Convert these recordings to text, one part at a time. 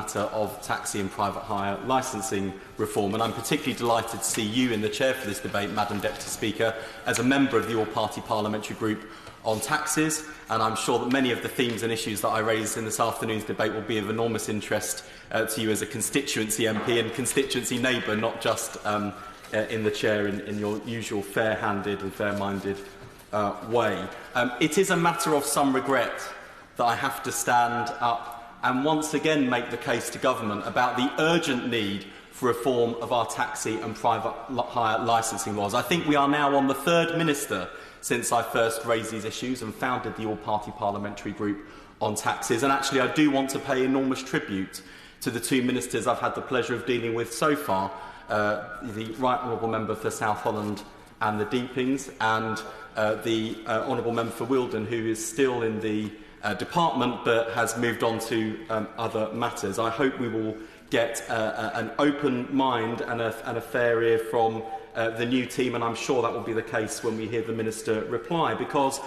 matter of taxi and private hire licensing reform. And I'm particularly delighted to see you in the chair for this debate, Madam Deputy Speaker, as a member of the All-Party Parliamentary Group on taxes, and I'm sure that many of the themes and issues that I raised in this afternoon's debate will be of enormous interest to you as a constituency MP and constituency neighbour, not just in the chair in your usual fair-handed and fair-minded way. It is a matter of some regret that I have to stand up and once again make the case to government about the urgent need for reform of our taxi and private hire licensing laws. I think we are now on the third minister since I first raised these issues and founded the All-Party Parliamentary Group on taxes. And actually, I do want to pay enormous tribute to the two ministers I've had the pleasure of dealing with so far, the Right Honourable Member for South Holland and the Deepings, and the Honourable Member for Wealden, who is still in the department but has moved on to other matters. I hope we will get an open mind and a fair ear from the new team, and I'm sure that will be the case when we hear the Minister reply, because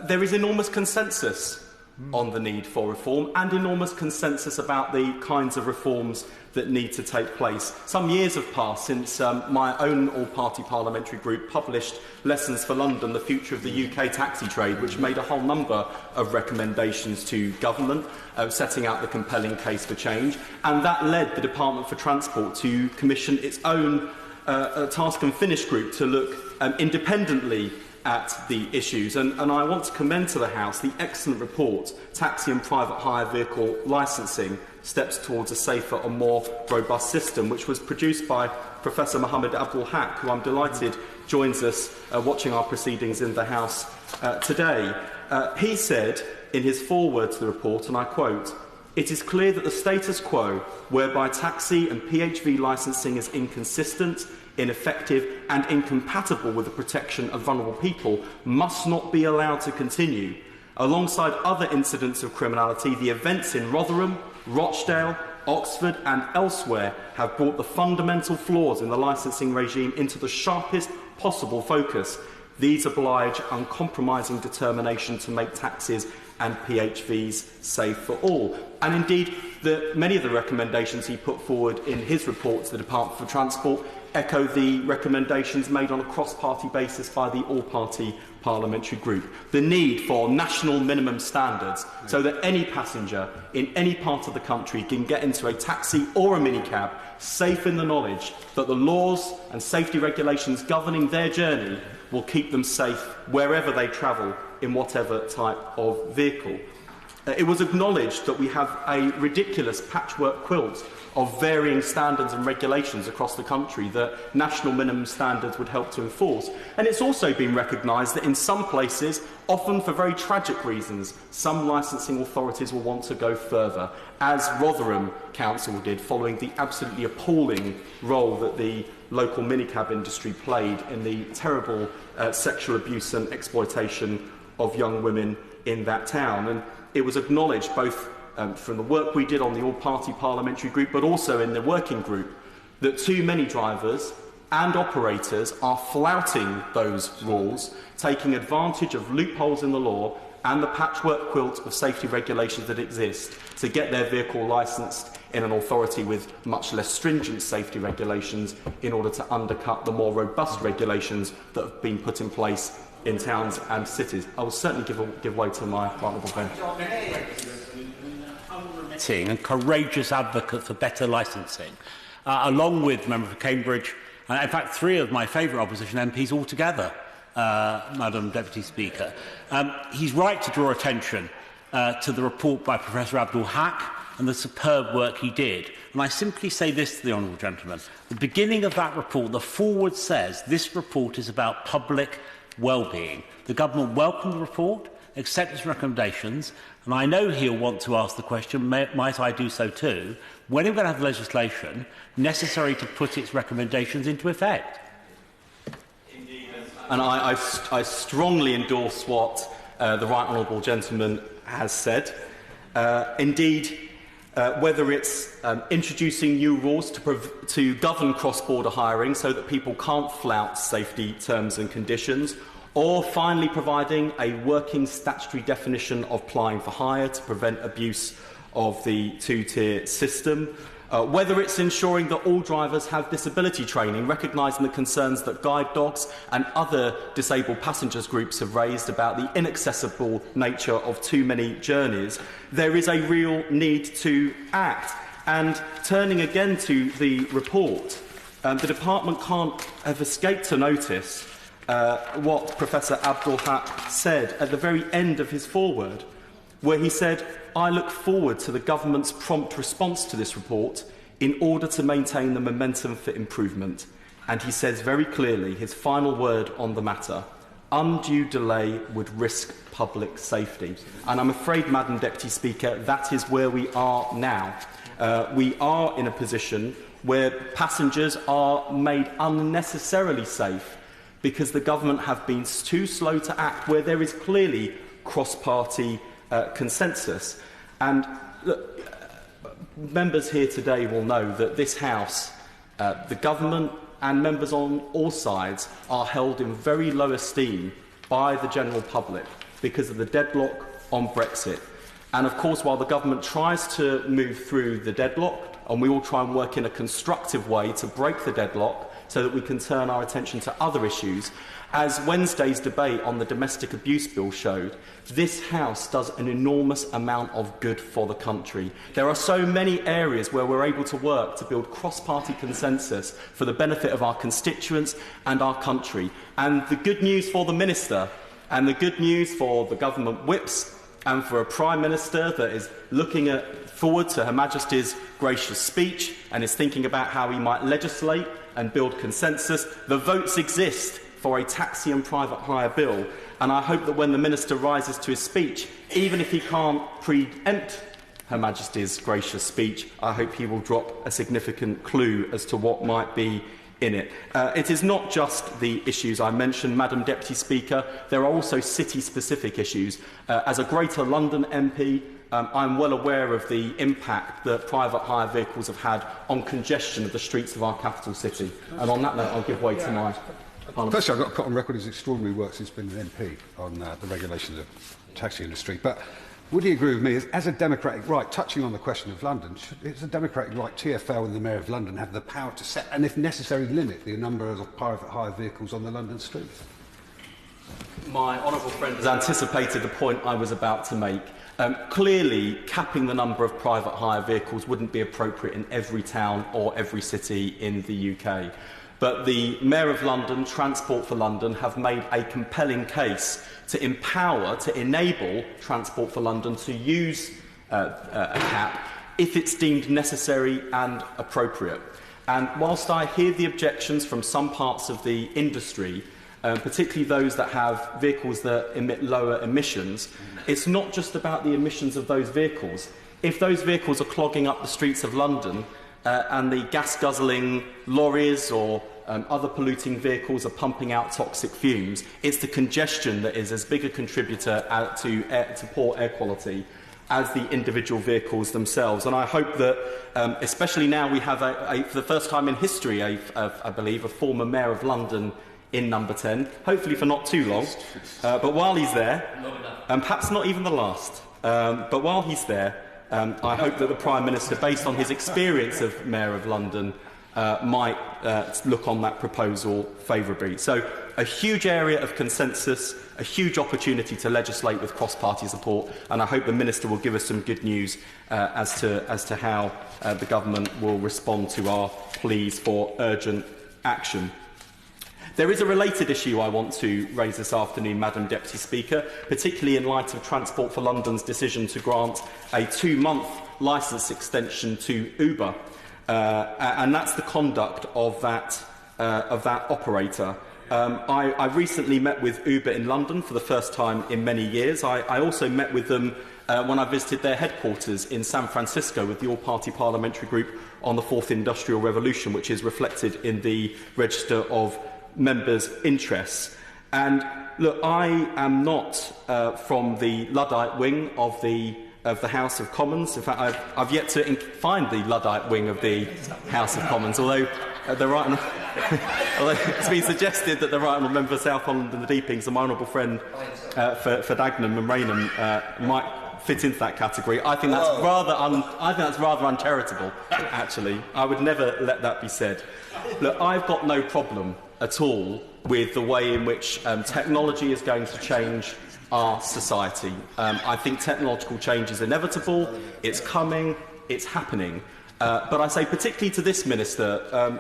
there is enormous consensus on the need for reform and enormous consensus about the kinds of reforms that need to take place. Some years have passed since my own all-party parliamentary group published Lessons for London, the Future of the UK Taxi Trade, which made a whole number of recommendations to government, setting out the compelling case for change, and that led the Department for Transport to commission its own task and finish group to look independently at the issues. And I want to commend to the House the excellent report, Taxi and Private Hire Vehicle Licensing, Steps Towards a Safer and More Robust System, which was produced by Professor Mohammed Abdul Haq, who I'm delighted joins us watching our proceedings in the House today. He said in his foreword to the report, and I quote, "It is clear that the status quo, whereby taxi and PHV licensing is inconsistent, ineffective and incompatible with the protection of vulnerable people, must not be allowed to continue. Alongside other incidents of criminality, the events in Rotherham, Rochdale, Oxford and elsewhere have brought the fundamental flaws in the licensing regime into the sharpest possible focus. These oblige uncompromising determination to make taxis and PHVs safe for all." And indeed, many of the recommendations he put forward in his report to the Department for Transport echo the recommendations made on a cross-party basis by the all-party parliamentary group. The need for national minimum standards so that any passenger in any part of the country can get into a taxi or a minicab safe in the knowledge that the laws and safety regulations governing their journey will keep them safe wherever they travel in whatever type of vehicle. It was acknowledged that we have a ridiculous patchwork quilt of varying standards and regulations across the country that national minimum standards would help to enforce. And it's also been recognised that in some places, often for very tragic reasons, some licensing authorities will want to go further, as Rotherham Council did, following the absolutely appalling role that the local minicab industry played in the terrible sexual abuse and exploitation of young women in that town. And it was acknowledged both from the work we did on the all-party parliamentary group, but also in the working group, that too many drivers and operators are flouting those rules, taking advantage of loopholes in the law and the patchwork quilt of safety regulations that exist to get their vehicle licensed in an authority with much less stringent safety regulations in order to undercut the more robust regulations that have been put in place in towns and cities. I will certainly give way to my honourable friend. And courageous advocate for better licensing, along with Member for Cambridge, and in fact 3 of my favourite opposition MPs altogether, Madam Deputy Speaker. He's right to draw attention to the report by Professor Abdul Haq and the superb work he did. And I simply say this to the honourable gentleman. The beginning of that report, the foreword says, this report is about public well-being. The government welcomed the report, accepted its recommendations, and I know he'll want to ask the question, might I do so too, when are we going to have legislation necessary to put its recommendations into effect? Indeed. And I strongly endorse what the right honourable gentleman has said. Indeed, whether it's introducing new rules to govern cross-border hiring so that people can't flout safety terms and conditions, or finally providing a working statutory definition of plying for hire to prevent abuse of the two-tier system. Whether it's ensuring that all drivers have disability training, recognising the concerns that guide dogs and other disabled passengers groups have raised about the inaccessible nature of too many journeys, there is a real need to act. And turning again to the report, the Department can't have escaped to notice what Professor Abdul Haq said at the very end of his foreword, where he said, "I look forward to the government's prompt response to this report in order to maintain the momentum for improvement." And he says very clearly, his final word on the matter, undue delay would risk public safety. And I'm afraid, Madam Deputy Speaker, that is where we are now. We are in a position where passengers are made unnecessarily safe because the government have been too slow to act where there is clearly cross-party consensus. And look, members here today will know that this House, the government and members on all sides are held in very low esteem by the general public because of the deadlock on Brexit. And of course, while the government tries to move through the deadlock, and we will try and work in a constructive way to break the deadlock so that we can turn our attention to other issues, as Wednesday's debate on the domestic abuse bill showed, this House does an enormous amount of good for the country. There are so many areas where we're able to work to build cross-party consensus for the benefit of our constituents and our country. And the good news for the Minister and the good news for the government whips and for a Prime Minister that is looking forward to Her Majesty's gracious speech and is thinking about how he might legislate and build consensus, the votes exist for a taxi and private hire bill. And I hope that when the Minister rises to his speech, even if he can't preempt Her Majesty's gracious speech, I hope he will drop a significant clue as to what might be in it. It is not just the issues I mentioned, Madam Deputy Speaker. There are also city-specific issues. As a Greater London MP, I'm well aware of the impact that private hire vehicles have had on congestion of the streets of our capital city. And on that note, I'll give way to my Parliament. Firstly, I've got to put on record his extraordinary work since he's been an MP on the regulations of the taxi industry. But would he agree with me, as a democratic right, touching on the question of London, it's a democratic right, TfL and the Mayor of London have the power to set and, if necessary, limit the number of private hire vehicles on the London streets? My honourable friend has anticipated the point I was about to make. Clearly, capping the number of private hire vehicles wouldn't be appropriate in every town or every city in the UK. But the Mayor of London, Transport for London, have made a compelling case to empower, to enable Transport for London to use a cap if it's deemed necessary and appropriate. And whilst I hear the objections from some parts of the industry, particularly those that have vehicles that emit lower emissions, it's not just about the emissions of those vehicles. If those vehicles are clogging up the streets of London and the gas-guzzling lorries or other polluting vehicles are pumping out toxic fumes, it's the congestion that is as big a contributor to poor air quality as the individual vehicles themselves. And I hope that, especially now we have, for the first time in history, I believe, a former Mayor of London in Number 10, hopefully for not too long. But while he's there, and perhaps not even the last, but while he's there, I hope that the Prime Minister, based on his experience of Mayor of London, might look on that proposal favourably. So a huge area of consensus, a huge opportunity to legislate with cross-party support, and I hope the Minister will give us some good news as to how the Government will respond to our pleas for urgent action. There is a related issue I want to raise this afternoon, Madam Deputy Speaker, particularly in light of Transport for London's decision to grant a 2-month licence extension to Uber, and that's the conduct of that operator. I recently met with Uber in London for the first time in many years. I also met with them when I visited their headquarters in San Francisco with the All-Party Parliamentary Group on the Fourth Industrial Revolution, which is reflected in the Register of Members' Interests. And look, I am not from the Luddite wing of the House of Commons. In fact, I've yet to find the Luddite wing of the House of Commons, although although it's been suggested that the Right Honourable Member for South Holland and the Deepings, and my honourable friend for Dagenham and Rainham, might fit into that category. I think that's rather uncharitable, actually. I would never let that be said. Look, I've got no problem at all with the way in which technology is going to change our society. I think technological change is inevitable, it's coming, it's happening. But I say particularly to this Minister,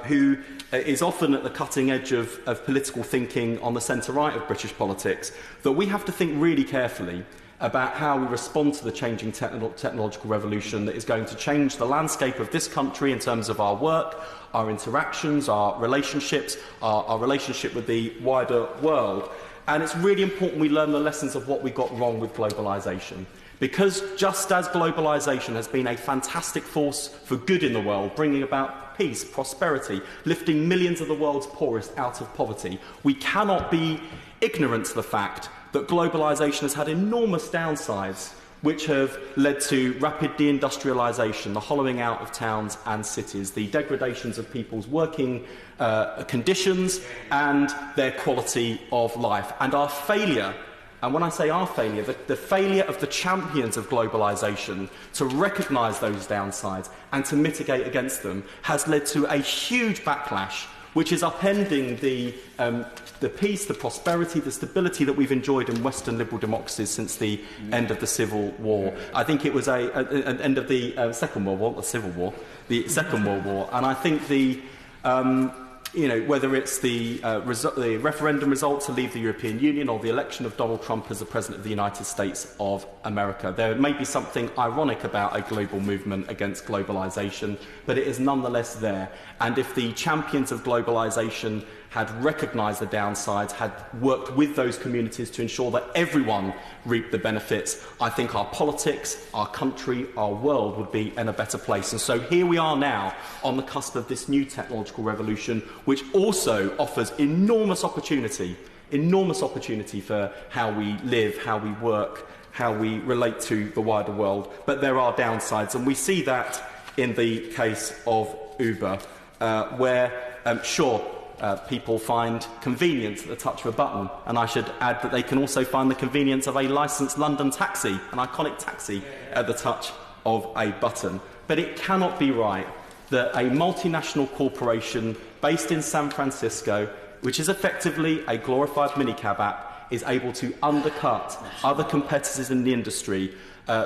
who is often at the cutting edge of political thinking on the centre-right of British politics, that we have to think really carefully about how we respond to the changing technological revolution that is going to change the landscape of this country in terms of our work, our interactions, our relationships, our relationship with the wider world. And it's really important we learn the lessons of what we got wrong with globalisation. Because just as globalisation has been a fantastic force for good in the world, bringing about peace, prosperity, lifting millions of the world's poorest out of poverty, we cannot be ignorant to the fact that globalisation has had enormous downsides, which have led to rapid deindustrialisation, the hollowing out of towns and cities, the degradations of people's working conditions and their quality of life. And our failure, and when I say our failure, the failure of the champions of globalisation to recognise those downsides and to mitigate against them has led to a huge backlash, which is upending the peace, the prosperity, the stability that we've enjoyed in Western liberal democracies since the end of the Civil War. I think it was an end of the Second World War, the Civil War, the Second World War. And I think whether it's the referendum result to leave the European Union or the election of Donald Trump as the President of the United States of America, there may be something ironic about a global movement against globalisation, but it is nonetheless there. And if the champions of globalisation had recognised the downsides, had worked with those communities to ensure that everyone reaped the benefits, I think our politics, our country, our world would be in a better place. And so here we are now on the cusp of this new technological revolution, which also offers enormous opportunity for how we live, how we work, how we relate to the wider world. But there are downsides, and we see that in the case of Uber, where, people find convenience at the touch of a button, and I should add that they can also find the convenience of a licensed London taxi, an iconic taxi, at the touch of a button. But it cannot be right that a multinational corporation based in San Francisco, which is effectively a glorified minicab app, is able to undercut other competitors in the industry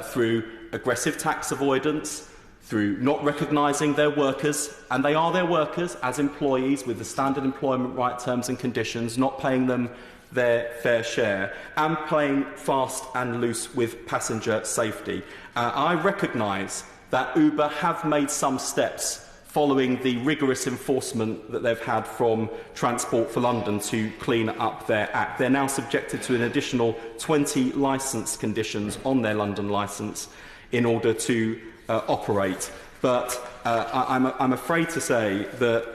through aggressive tax avoidance, through not recognising their workers, and they are their workers as employees with the standard employment right terms and conditions, not paying them their fair share, and playing fast and loose with passenger safety. I recognise that Uber have made some steps following the rigorous enforcement that they've had from Transport for London to clean up their act. They're now subjected to an additional 20 licence conditions on their London licence in order to operate. But I'm afraid to say that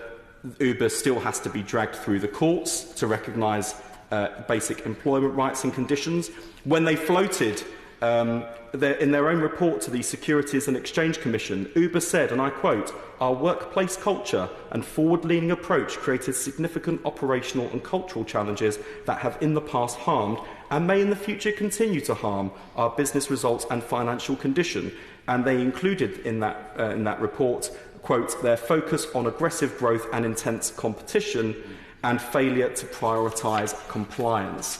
Uber still has to be dragged through the courts to recognise basic employment rights and conditions. When they floated in their own report to the Securities and Exchange Commission, Uber said, and I quote, "Our workplace culture and forward-leaning approach created significant operational and cultural challenges that have in the past harmed and may in the future continue to harm our business results and financial condition." And they included in that report, quote, "their focus on aggressive growth and intense competition and failure to prioritise compliance."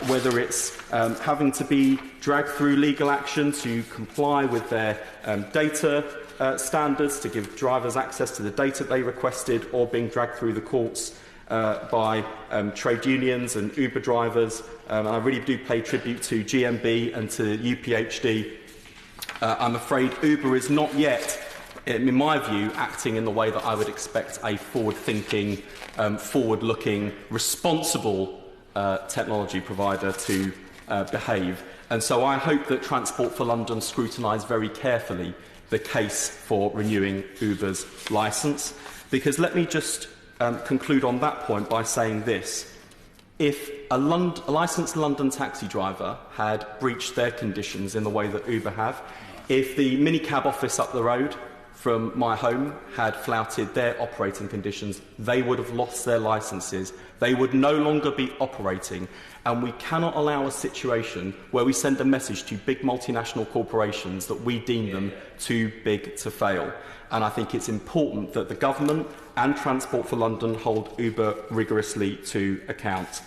Whether it's having to be dragged through legal action to comply with their data standards, to give drivers access to the data they requested, or being dragged through the courts by trade unions and Uber drivers. And I really do pay tribute to GMB and to UPHD. I'm afraid Uber is not yet, in my view, acting in the way that I would expect a forward-thinking, forward-looking, responsible technology provider to behave. And so I hope that Transport for London scrutinise very carefully the case for renewing Uber's licence. Because let me just conclude on that point by saying this. If a licensed London taxi driver had breached their conditions in the way that Uber have, if the minicab office up the road from my home had flouted their operating conditions, they would have lost their licences. They would no longer be operating. And we cannot allow a situation where we send a message to big multinational corporations that we deem them too big to fail. And I think it's important that the government and Transport for London hold Uber rigorously to account.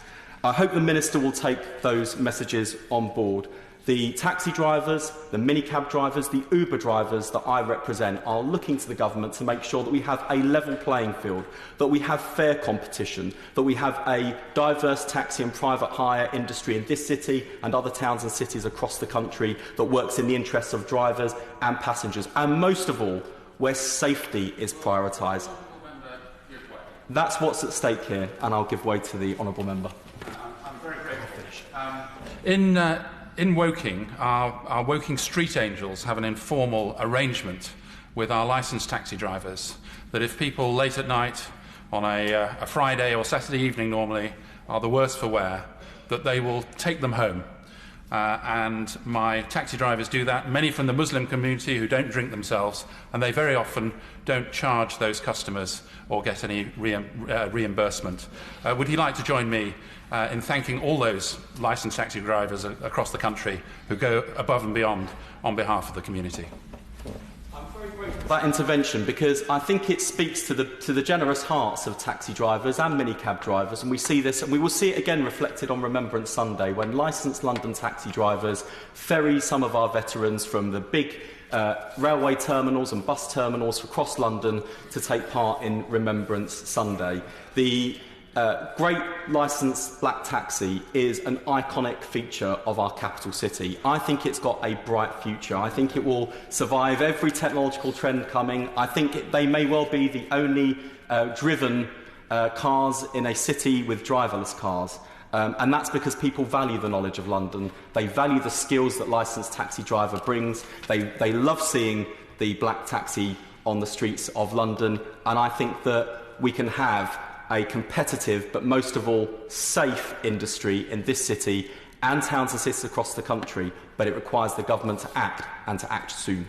I hope the Minister will take those messages on board. The taxi drivers, the minicab drivers, the Uber drivers that I represent are looking to the government to make sure that we have a level playing field, that we have fair competition, that we have a diverse taxi and private hire industry in this city and other towns and cities across the country that works in the interests of drivers and passengers, and most of all, where safety is prioritised. That's what's at stake here, and I'll give way to the honourable member. I'm very grateful. In Woking, our Woking street angels have an informal arrangement with our licensed taxi drivers that if people late at night on a Friday or Saturday evening normally are the worse for wear, that they will take them home. And my taxi drivers do that, many from the Muslim community who don't drink themselves, and they very often don't charge those customers or get any reimbursement. Would he like to join me in thanking all those licensed taxi drivers across the country who go above and beyond on behalf of the community? I'm very grateful for that intervention, because I think it speaks to the generous hearts of taxi drivers and minicab drivers, and we see this, and we will see it again reflected on Remembrance Sunday when licensed London taxi drivers ferry some of our veterans from the big railway terminals and bus terminals across London to take part in Remembrance Sunday. The great licensed black taxi is an iconic feature of our capital city. I think it's got a bright future. I think it will survive every technological trend coming. I think they may well be the only driven cars in a city with driverless cars. And that's because people value the knowledge of London. They value the skills that licensed taxi driver brings. They love seeing the black taxi on the streets of London. And I think that we can have a competitive, but most of all, safe industry in this city and towns and cities across the country, but it requires the government to act, and to act soon.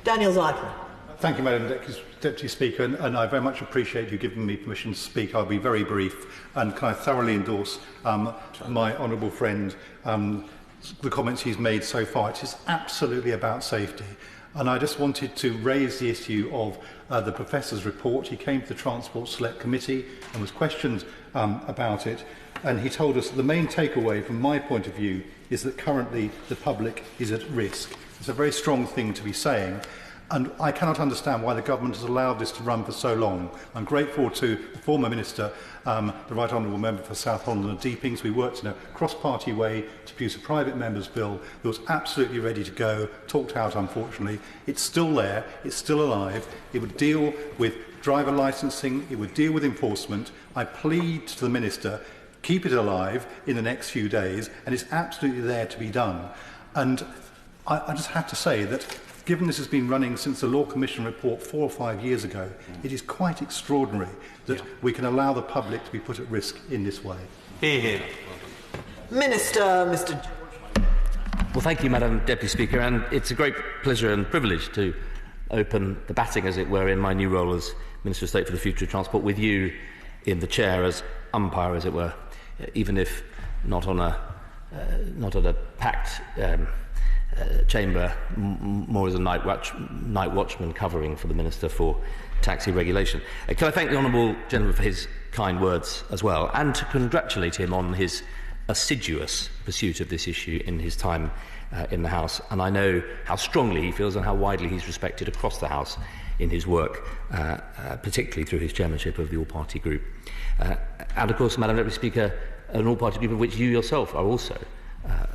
Daniel Zyper. Thank you, Madam Deputy Speaker, and I very much appreciate you giving me permission to speak. I'll be very brief, and can I thoroughly endorse my honourable friend, the comments he's made so far. It is absolutely about safety. And I just wanted to raise the issue of the Professor's report. He came to the Transport Select Committee and was questioned about it, and he told us that the main takeaway from my point of view is that currently the public is at risk. It's a very strong thing to be saying, and I cannot understand why the government has allowed this to run for so long. I'm grateful to the former Minister, the Right Honourable Member for South Holland and Deepings. We worked in a cross-party way to produce a private member's bill that was absolutely ready to go, talked out unfortunately. It's still there, it's still alive. It would deal with driver licensing, it would deal with enforcement. I plead to the Minister, keep it alive in the next few days, and it's absolutely there to be done. And I just have to say that given this has been running since the Law Commission report 4 or 5 years ago, it is quite extraordinary that we can allow the public to be put at risk in this way. Hear, hear. Minister, Mr. Well, thank you, Madam Deputy Speaker, and it's a great pleasure and privilege to open the batting, as it were, in my new role as Minister of State for the Future of Transport, with you in the chair as umpire, as it were, even if not on a packed chamber, more as a night watchman covering for the Minister for Taxi Regulation. Can I thank the Honourable Gentleman for his kind words as well, and to congratulate him on his assiduous pursuit of this issue in his time in the House. And I know how strongly he feels and how widely he's respected across the House in his work, particularly through his chairmanship of the All-Party Group. And of course, Madam Deputy Speaker, an All-Party Group of which you yourself are also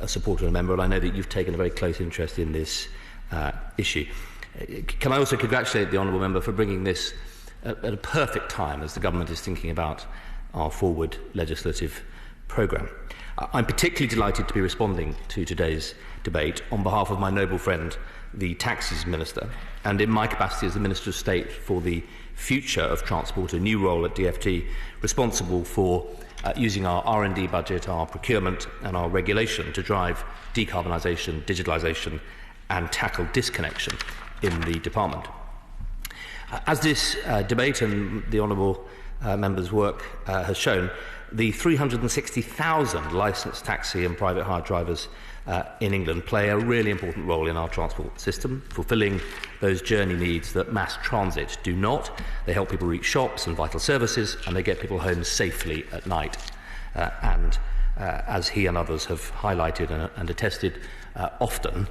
a supporter and a member, and I know that you've taken a very close interest in this issue. Can I also congratulate the Honourable Member for bringing this at a perfect time as the Government is thinking about our forward legislative programme. I'm particularly delighted to be responding to today's debate on behalf of my noble friend, the Taxes Minister, and in my capacity as the Minister of State for the Future of Transport, a new role at DfT, responsible for using our R&D budget, our procurement and our regulation to drive decarbonisation, digitalisation and tackle disconnection in the department. As this debate and the honourable member's work has shown, the 360,000 licensed taxi and private hire drivers in England play a really important role in our transport system, fulfilling those journey needs that mass transit do not. They help people reach shops and vital services, and they get people home safely at night. As he and others have highlighted and attested, often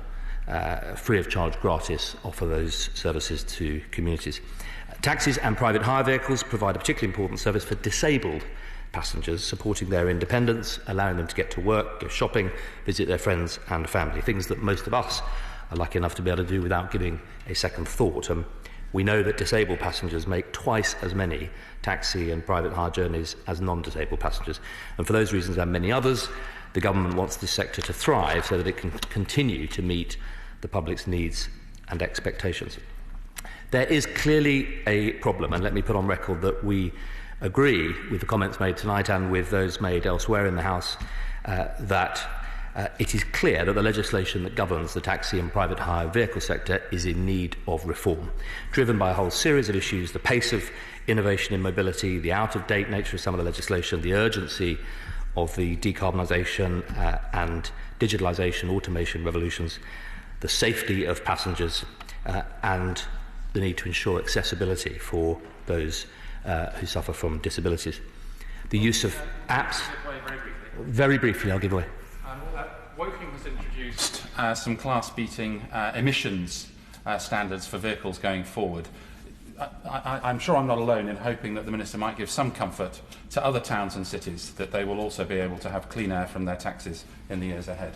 free of charge, gratis, offer those services to communities. Taxis and private hire vehicles provide a particularly important service for disabled passengers, supporting their independence, allowing them to get to work, go shopping, visit their friends and family, things that most of us are lucky enough to be able to do without giving a second thought. We know that disabled passengers make twice as many taxi and private hire journeys as non-disabled passengers. And for those reasons and many others, the government wants this sector to thrive so that it can continue to meet the public's needs and expectations. There is clearly a problem, and let me put on record that we agree with the comments made tonight and with those made elsewhere in the House that it is clear that the legislation that governs the taxi and private hire vehicle sector is in need of reform, driven by a whole series of issues: the pace of innovation in mobility, the out-of-date nature of some of the legislation, the urgency of the decarbonisation and digitalisation, automation revolutions, the safety of passengers, and the need to ensure accessibility for those who suffer from disabilities. The use of apps. Very briefly, I'll give way. Woking has introduced some class-beating emissions standards for vehicles going forward. I'm sure I'm not alone in hoping that the Minister might give some comfort to other towns and cities that they will also be able to have clean air from their taxis in the years ahead.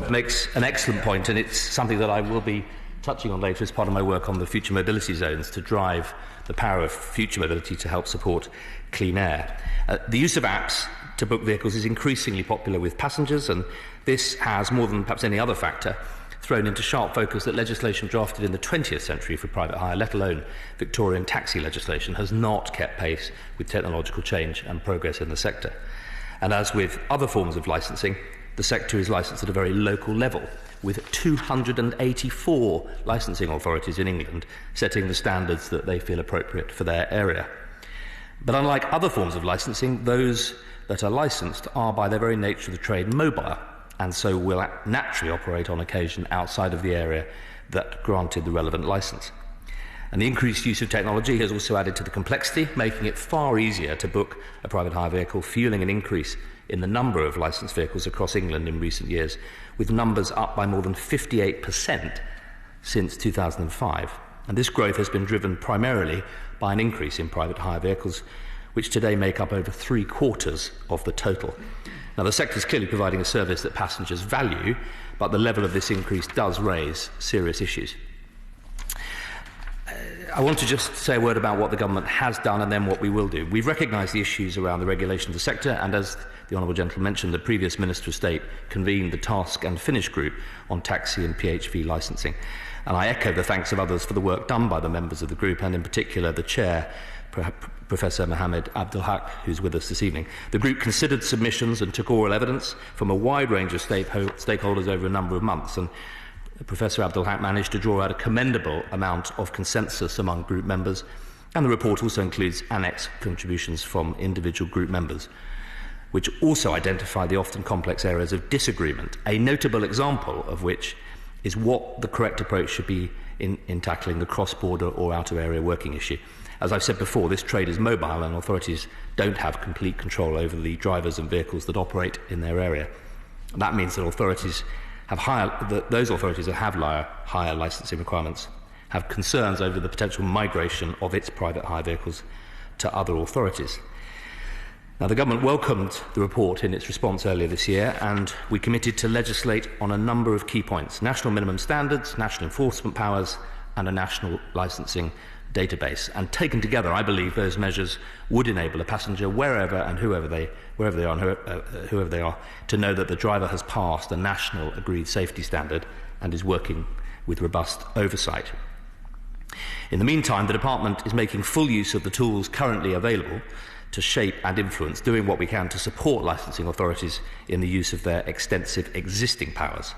Makes an excellent point, and it's something that I will be touching on later as part of my work on the future mobility zones to drive the power of future mobility to help support clean air. The use of apps to book vehicles is increasingly popular with passengers, and this has, more than perhaps any other factor, thrown into sharp focus that legislation drafted in the 20th century for private hire, let alone Victorian taxi legislation, has not kept pace with technological change and progress in the sector. And as with other forms of licensing, the sector is licensed at a very local level, with 284 licensing authorities in England setting the standards that they feel appropriate for their area. But unlike other forms of licensing, those that are licensed are by their very nature of the trade mobile, and so will naturally operate on occasion outside of the area that granted the relevant licence. And the increased use of technology has also added to the complexity, making it far easier to book a private hire vehicle, fuelling an increase in the number of licensed vehicles across England in recent years, with numbers up by more than 58% since 2005. And this growth has been driven primarily by an increase in private hire vehicles, which today make up over 3/4 of the total. Now, the sector is clearly providing a service that passengers value, but the level of this increase does raise serious issues. I want to just say a word about what the government has done and then what we will do. We've recognised the issues around the regulation of the sector, and as the Honourable Gentleman mentioned, the previous Minister of State convened the Task and Finish Group on taxi and PHV licensing. And I echo the thanks of others for the work done by the members of the group, and in particular the Chair, Professor Mohammed Abdulhaq, who's with us this evening. The group considered submissions and took oral evidence from a wide range of stakeholders over a number of months, and Professor Abdulhaq managed to draw out a commendable amount of consensus among group members, and the report also includes annex contributions from individual group members, which also identify the often complex areas of disagreement, a notable example of which is what the correct approach should be in tackling the cross-border or out-of-area working issue. As I've said before, this trade is mobile and authorities don't have complete control over the drivers and vehicles that operate in their area. That means that those authorities that have higher licensing requirements have concerns over the potential migration of its private hire vehicles to other authorities. Now, the government welcomed the report in its response earlier this year, and we committed to legislate on a number of key points: national minimum standards, national enforcement powers, and a national licensing database. And taken together, I believe those measures would enable a passenger, wherever and whoever they are, to know that the driver has passed a national agreed safety standard and is working with robust oversight. In the meantime, the Department is making full use of the tools currently available to shape and influence, doing what we can to support licensing authorities in the use of their extensive existing powers.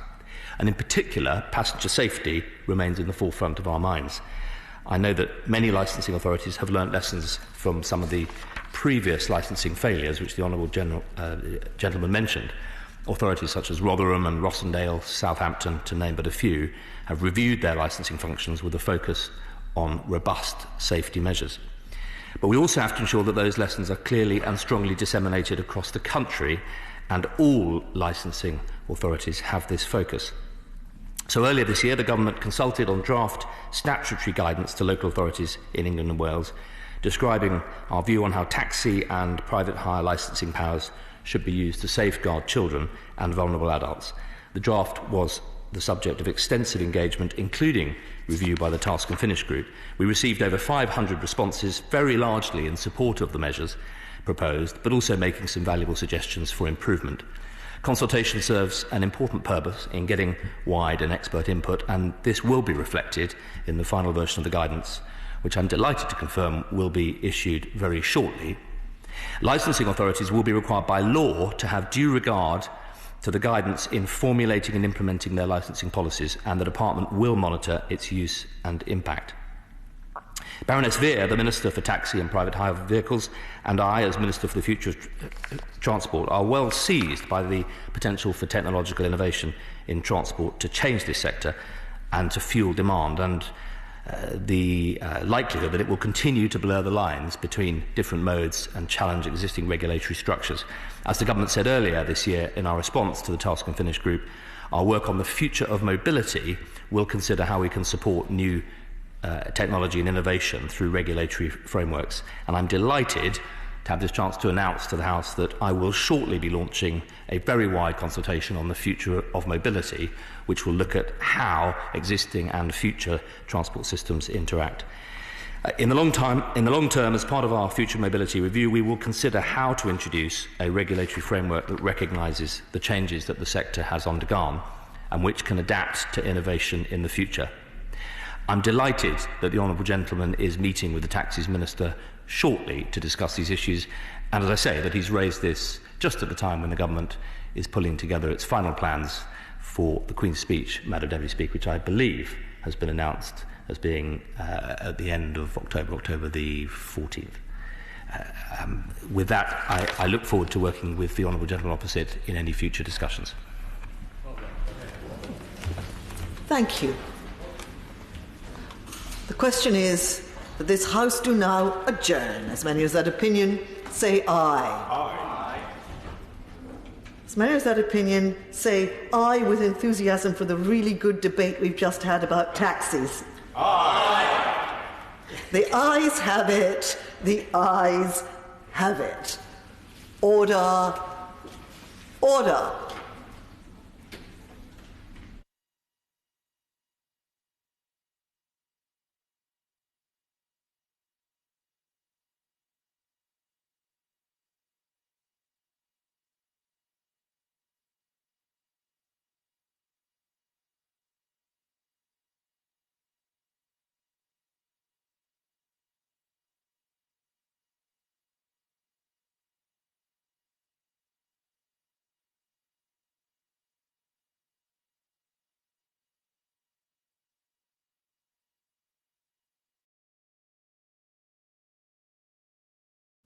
And in particular, passenger safety remains in the forefront of our minds. I know that many licensing authorities have learnt lessons from some of the previous licensing failures, which the Honourable Gentleman mentioned. Authorities such as Rotherham and Rossendale, Southampton, to name but a few, have reviewed their licensing functions with a focus on robust safety measures. But we also have to ensure that those lessons are clearly and strongly disseminated across the country, and all licensing authorities have this focus. So earlier this year, the Government consulted on draft statutory guidance to local authorities in England and Wales, describing our view on how taxi and private hire licensing powers should be used to safeguard children and vulnerable adults. The draft was the subject of extensive engagement, including review by the Task and Finish Group. We received over 500 responses, very largely in support of the measures proposed, but also making some valuable suggestions for improvement. Consultation serves an important purpose in getting wide and expert input, and this will be reflected in the final version of the guidance, which I'm delighted to confirm will be issued very shortly. Licensing authorities will be required by law to have due regard to the guidance in formulating and implementing their licensing policies, and the Department will monitor its use and impact. Baroness Veer, the Minister for Taxi and Private Hire Vehicles, and I, as Minister for the Future of Transport, are well seized by the potential for technological innovation in transport to change this sector and to fuel demand, and the likelihood that it will continue to blur the lines between different modes and challenge existing regulatory structures. As the Government said earlier this year in our response to the Task and Finish Group, our work on the future of mobility will consider how we can support new technology and innovation through regulatory frameworks. And I'm delighted to have this chance to announce to the House that I will shortly be launching a very wide consultation on the future of mobility, which will look at how existing and future transport systems interact. In the long term, as part of our future mobility review, we will consider how to introduce a regulatory framework that recognises the changes that the sector has undergone and which can adapt to innovation in the future. I'm delighted that the Honourable Gentleman is meeting with the Taxis Minister shortly to discuss these issues, and as I say, that he's raised this just at the time when the Government is pulling together its final plans for the Queen's Speech, Madam Deputy Speaker, which I believe has been announced as being at the end of October the 14th. With that, I look forward to working with the Honourable Gentleman opposite in any future discussions. Thank you. The question is that this House do now adjourn. As many as that opinion, say aye. Aye. As many as that opinion, say aye with enthusiasm for the really good debate we've just had about taxis. Aye. The ayes have it. The ayes have it. Order. Order.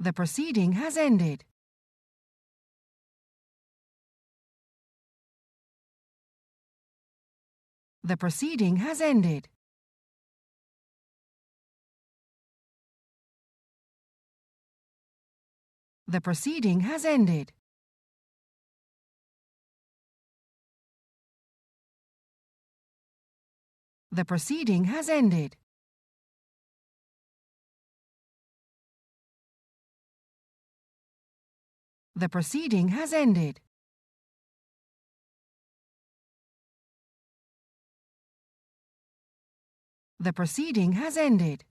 The proceeding has ended. The proceeding has ended. The proceeding has ended. The proceeding has ended. The proceeding has ended. The proceeding has ended.